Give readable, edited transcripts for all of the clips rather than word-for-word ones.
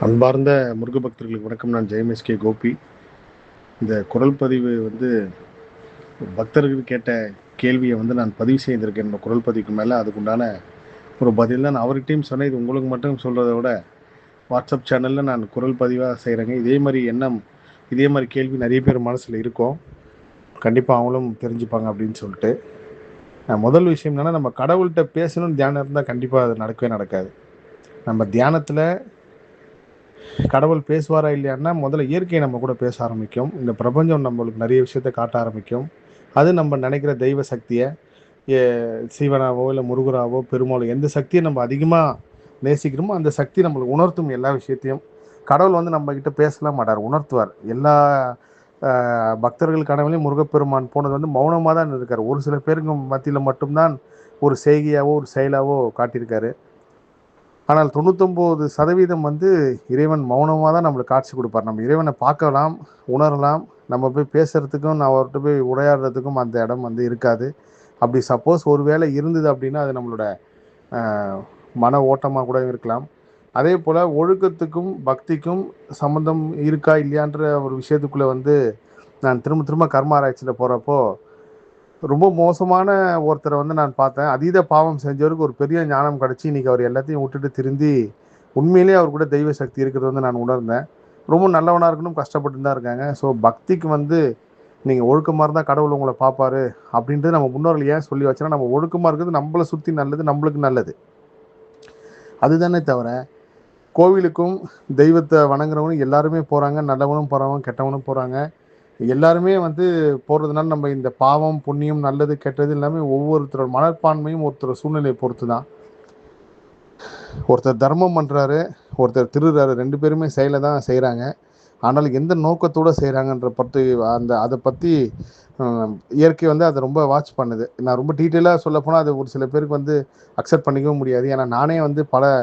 அன்பார்ந்த முருக பக்தர்களுக்கு வணக்கம். நான் ஜெயமேஸ்கே கோபி. இந்த குரல் பதிவு பக்தர்கள் கேட்ட கேள்வியை நான் பதிவு செய்திருக்கேன். இந்த குரல் பதிவுக்கு மேலே அதுக்குண்டான ஒரு பதில் தான் நான் அவர்கிட்டையும் சொன்னேன். இது உங்களுக்கு மட்டும் சொல்கிறத விட வாட்ஸ்அப் சேனலில் நான் குரல் பதிவாக செய்கிறேங்க. இதே மாதிரி எண்ணம், இதே மாதிரி கேள்வி நிறைய பேர் மனசில் இருக்கும். கண்டிப்பாக அவங்களும் தெரிஞ்சுப்பாங்க அப்படின்னு சொல்லிட்டு முதல் விஷயம் என்னென்னா, நம்ம கடவுள்கிட்ட பேசணும்னு தியானம் இருந்தால் கண்டிப்பாக அது நடக்கவே நடக்காது. நம்ம தியானத்தில் கடவுள் பேசுவாரா இல்லையான்னா முதல்ல இயற்கையை நம்ம கூட பேச ஆரம்பிக்கும். இந்த பிரபஞ்சம் நம்மளுக்கு நிறைய விஷயத்த காட்ட ஆரம்பிக்கும். அது நம்ம நினைக்கிற தெய்வ சக்தியை, சிவனாவோ இல்லை முருகராவோ பெருமாளோ எந்த சக்தியை நம்ம அதிகமாக நேசிக்கிறோமோ அந்த சக்தி நம்மளுக்கு உணர்த்தும் எல்லா விஷயத்தையும். கடவுள் நம்ம கிட்ட பேசலாம் மாட்டார், உணர்த்துவார். எல்லா பக்தர்கள் கனவுலையும் முருகப்பெருமான் போனது மௌனமாக தான் இருக்கார். ஒரு சில பேருக்கு மத்தியில் மட்டும்தான் ஒரு செய்கையாவோ ஒரு செயலாவோ காட்டியிருக்காரு. ஆனால் 99% இறைவன் மௌனமாக தான் நம்மளுக்கு காட்சி கொடுப்பார். நம்ம இறைவனை பார்க்கலாம், உணரலாம். நம்ம போய் பேசுறதுக்கும் அவர்கிட்ட போய் உரையாடுறதுக்கும் அந்த இடம் இருக்காது. அப்படி சப்போஸ் ஒரு வேளை இருந்தது அப்படின்னா அது நம்மளோட மன ஓட்டமாக கூட இருக்கலாம். அதே போல் ஒழுக்கத்துக்கும் பக்திக்கும் சம்மந்தம் இருக்கா இல்லையான்ற ஒரு விஷயத்துக்குள்ளே நான் திரும்ப திரும்ப கர்ம ஆராய்ச்சியில் போகிறப்போ ரொம்ப மோசமான ஒருத்தரை நான் பார்த்தேன். அதீத பாவம் செஞ்சவருக்கு ஒரு பெரிய ஞானம் கிடச்சி இன்றைக்கி அவர் எல்லாத்தையும் விட்டுட்டு திருந்தி உண்மையிலேயே அவர் கூட தெய்வ சக்தி இருக்கிறது நான் உணர்ந்தேன். ரொம்ப நல்லவனாக இருக்கணும், கஷ்டப்பட்டு தான் இருக்காங்க. ஸோ பக்திக்கு நீங்கள் ஒழுக்கமாக இருந்தால் கடவுள் உங்களை பார்ப்பாரு அப்படின்ட்டு நம்ம முன்னோர்கள் ஏன் சொல்லி வச்சோன்னா, நம்ம ஒழுக்கமாக இருக்கிறது நம்மளை சுற்றி நல்லது, நம்மளுக்கு நல்லது. அதுதானே தவிர கோவிலுக்கும் தெய்வத்தை வணங்குறவங்க எல்லாருமே போகிறாங்க. நல்லவனும் போகிறவங்க, கெட்டவனும் போகிறாங்க. எல்லாருமே போகிறதுனால நம்ம இந்த பாவம் புண்ணியம் நல்லது கெட்டது எல்லாமே ஒவ்வொருத்தரோட மனப்பான்மையும் ஒருத்தரோட சூழ்நிலையை பொறுத்து தான். ஒருத்தர் தர்மம் பண்ணுறாரு, ஒருத்தர் திருடுறாரு. 2 பேருமே செயலை தான் செய்கிறாங்க. ஆனால் எந்த நோக்கத்தோடு செய்கிறாங்கன்ற அதை பற்றி இயற்கை அதை ரொம்ப வாட்ச் பண்ணுது. நான் ரொம்ப டீட்டெயிலாக சொல்லப்போனால் அது ஒரு சில பேருக்கு அக்செப்ட் பண்ணிக்கவும் முடியாது. ஏன்னா நானே பல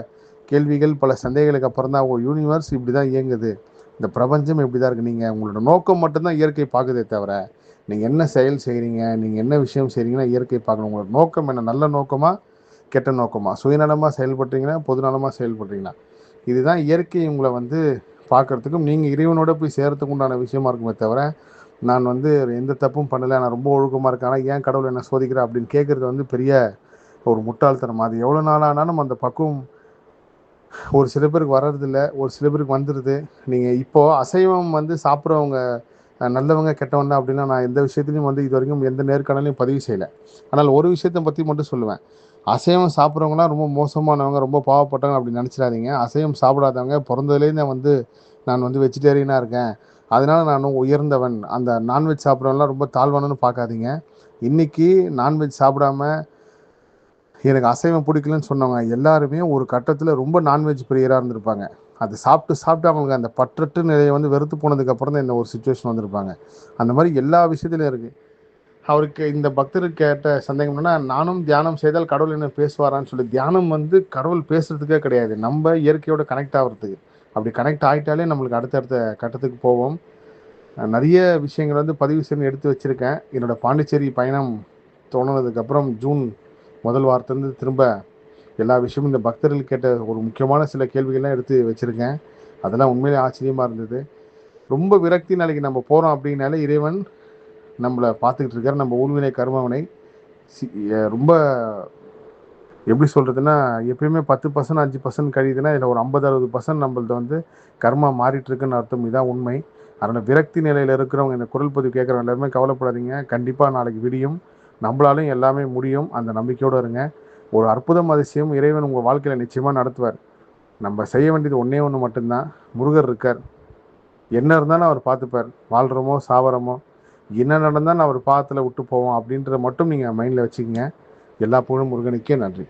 கேள்விகள் பல சந்தேகங்களுக்கு அப்புறம் தான் யூனிவர்ஸ் இப்படி தான் இயங்குது, இந்த பிரபஞ்சம் இப்படி தான் இருக்குது. நீங்கள் உங்களோட நோக்கம் மட்டும்தான் இயற்கை பார்க்குதே தவிர நீங்கள் என்ன செயல் செய்கிறீங்க, நீங்கள் என்ன விஷயம் செய்கிறீங்கன்னா இயற்கை பார்க்கணும். உங்களோட நோக்கம் என்ன, நல்ல நோக்கமாக கெட்ட நோக்கமாக, சுயநலமாக செயல்படுறீங்கன்னா பொதுநலமாக செயல்படுறீங்கன்னா, இதுதான் இயற்கை உங்களை பார்க்குறதுக்கும் நீங்கள் இறைவனோட போய் சேர்றதுக்கு உண்டான விஷயமா இருக்குமே தவிர நான் எந்த தப்பும் பண்ணலை, நான் ரொம்ப ஒழுக்கமாக இருக்கேன், ஆனால் ஏன் கடவுள் என்ன சோதிக்கிறேன் அப்படின்னு கேட்குறது பெரிய ஒரு முட்டாள்தனம். அது எவ்வளோ நாளானாலும் அந்த பக்குவம் ஒரு சில பேருக்கு வர்றதில்லை, ஒரு சில பேருக்கு வந்துடுது. நீங்கள் இப்போது அசைவம் சாப்பிட்றவங்க நல்லவங்க கெட்டவங்க அப்படின்னா நான் எந்த விஷயத்துலையும் இது வரைக்கும் எந்த நேர்காணலையும் பதிவு செய்யலை. ஆனால் ஒரு விஷயத்தை பற்றி மட்டும் சொல்லுவேன். அசைவம் சாப்பிட்றவங்களாம் ரொம்ப மோசமானவங்க, ரொம்ப பாவப்பட்டவங்க அப்படின்னு நினச்சிடாதீங்க. அசைவம் சாப்பிடாதவங்க பிறந்ததுலேருந்து நான் வெஜிடேரியனாக இருக்கேன், அதனால நான் உயர்ந்தவன், அந்த நான்வெஜ் சாப்பிட்றவங்களாம் ரொம்ப தாழ்வானன்னு பார்க்காதீங்க. இன்றைக்கி நான்வெஜ் சாப்பிடாம எனக்கு அசைவம் பிடிக்கலன்னு சொன்னவங்க எல்லாருமே ஒரு கட்டத்தில் ரொம்ப நான்வெஜ் பிரியராக இருந்திருப்பாங்க. அது சாப்பிட்டு அவங்களுக்கு அந்த பற்றற்ற நிலையை வெறுத்து போனதுக்கப்புறம் தான் இந்த ஒரு சுச்சுவேஷன் வந்திருப்பாங்க. அந்த மாதிரி எல்லா விஷயத்துலையும் இருக்குது. அவருக்கு இந்த பக்தருக்கு கேட்ட சந்தேகம் என்னன்னா, நானும் தியானம் செய்தால் கடவுள் என்ன பேசுவாரான்னு சொல்லி. தியானம் கடவுள் பேசுறதுக்கே கிடையாது, நம்ம இயற்கையோட கனெக்ட் ஆகிறதுக்கு. அப்படி கனெக்ட் ஆகிட்டாலே நம்மளுக்கு அடுத்தடுத்த கட்டத்துக்கு போவோம். நிறைய விஷயங்கள் பதிவு செய்து எடுத்து வச்சுருக்கேன். என்னோடய பாண்டிச்சேரி பயணம் தொடங்கினதுக்கப்புறம் ஜூன் முதல் வாரத்துலேருந்து திரும்ப எல்லா விஷயமும் இந்த பக்தர்கள் கேட்ட ஒரு முக்கியமான சில கேள்விகள்லாம் எடுத்து வச்சுருக்கேன். அதெல்லாம் உண்மையிலே ஆச்சரியமாக இருந்தது. ரொம்ப விரக்தி நிலைக்கு நம்ம போகிறோம் அப்படின்னாலே இறைவன் நம்மளை பார்த்துக்கிட்டு இருக்கார். நம்ம ஊழ்வினை கர்மவினை ரொம்ப எப்படி சொல்கிறதுன்னா, எப்பயுமே 10% 5% கழியுதுன்னா இதில் ஒரு 50-60% நம்மள்ட்ட கர்மா மாறிட்டுருக்குன்னு அர்த்தம். இதுதான் உண்மை. அதனால் விரக்தி நிலையில் இருக்கிறவங்க, இந்த குரல் பதிவு கேட்குறவங்க எல்லாருமே கவலைப்படாதீங்க. கண்டிப்பாக நாளைக்கு விடியும், நம்மளாலும் எல்லாமே முடியும். அந்த நம்பிக்கையோடு இருங்க. ஒரு அற்புதம் அதிசயம் இறைவன் உங்கள் வாழ்க்கையில் நிச்சயமாக நடத்துவார். நம்ம செய்ய வேண்டியது ஒன்றே ஒன்று மட்டும்தான். முருகர் இருக்கார், என்ன இருந்தாலும் அவர் பார்த்துப்பார். வாழ்கிறோமோ சாவரமோ என்ன நடந்தாலும் அவர் பாதத்தில் விட்டு போவோம் அப்படின்றத மட்டும் நீங்கள் மைண்டில் வச்சுக்கோங்க. எல்லா புகழும் முருகனுக்கே. நன்றி.